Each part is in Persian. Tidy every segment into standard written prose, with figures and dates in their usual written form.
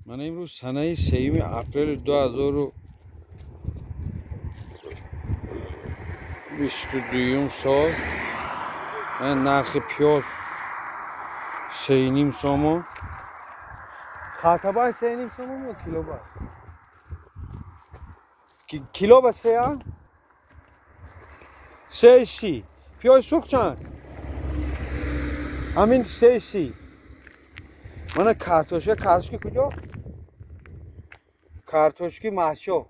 من امروز سنه 3 اپریل 2022 سال من نرخ پیاز 3.5 سومون خطابای 3.5 سومون و کیلو با کیلو با 3.30 پیاز سوخت چند همین 3.30 من کارتوشکی کجا کارتوشکی ماشو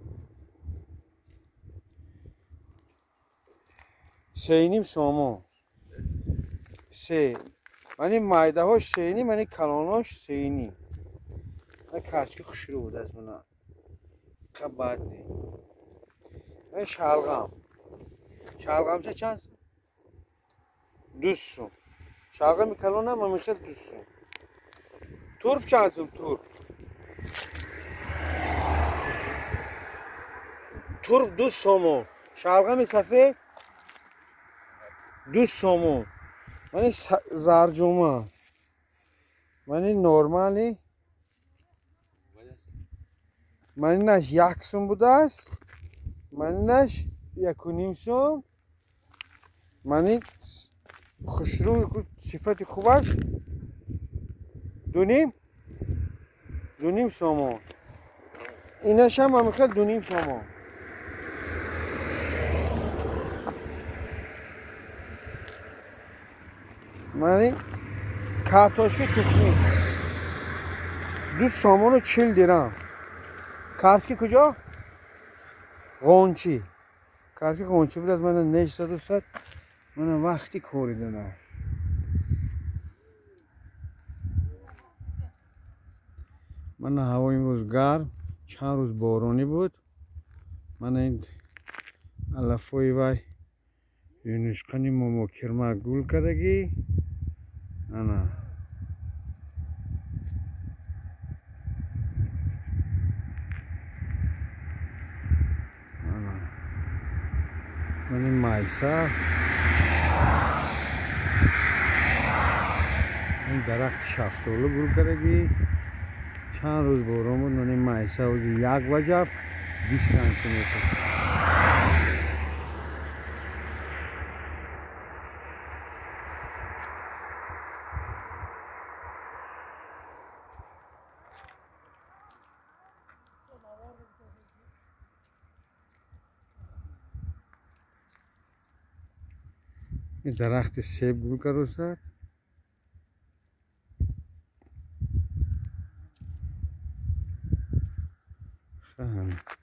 3.5 سومون 3 من مایده هاش 3.5 من کلاناش 3.5 من کارتوشکی خوشرو بود از من خبر نی من شلغم چه چند 2 سوم شلغم کلان هم میخواد 2 سوم تورپ چند سوم تورپ 2 سومون شلغم سفید 2 سومون من زرجومه من نورمالی من نش 1 سوم بوده است من نش 1.5 سوم من خوشرو صفت خوبش 2.5 سومون اینش هم میخواد 2.5 سومون من کارتوشکی تخمی 2 سومون و 40 درهم کارتوشکی کجا قونچی کارتوشکی قونچی بود از من نشد دوست من وقتی کوریدم من هوا امروز گرم چند روز بارونی بود من این علفای وای یونشقنی مومو کرما گل کردگی انا من این مایسا این درخت شفتولو گل کردگی چند روز بارون بود من این مایسا وزی 1 وجب 20 سانتیمتر این درخت سیب گل کرد سر خواهم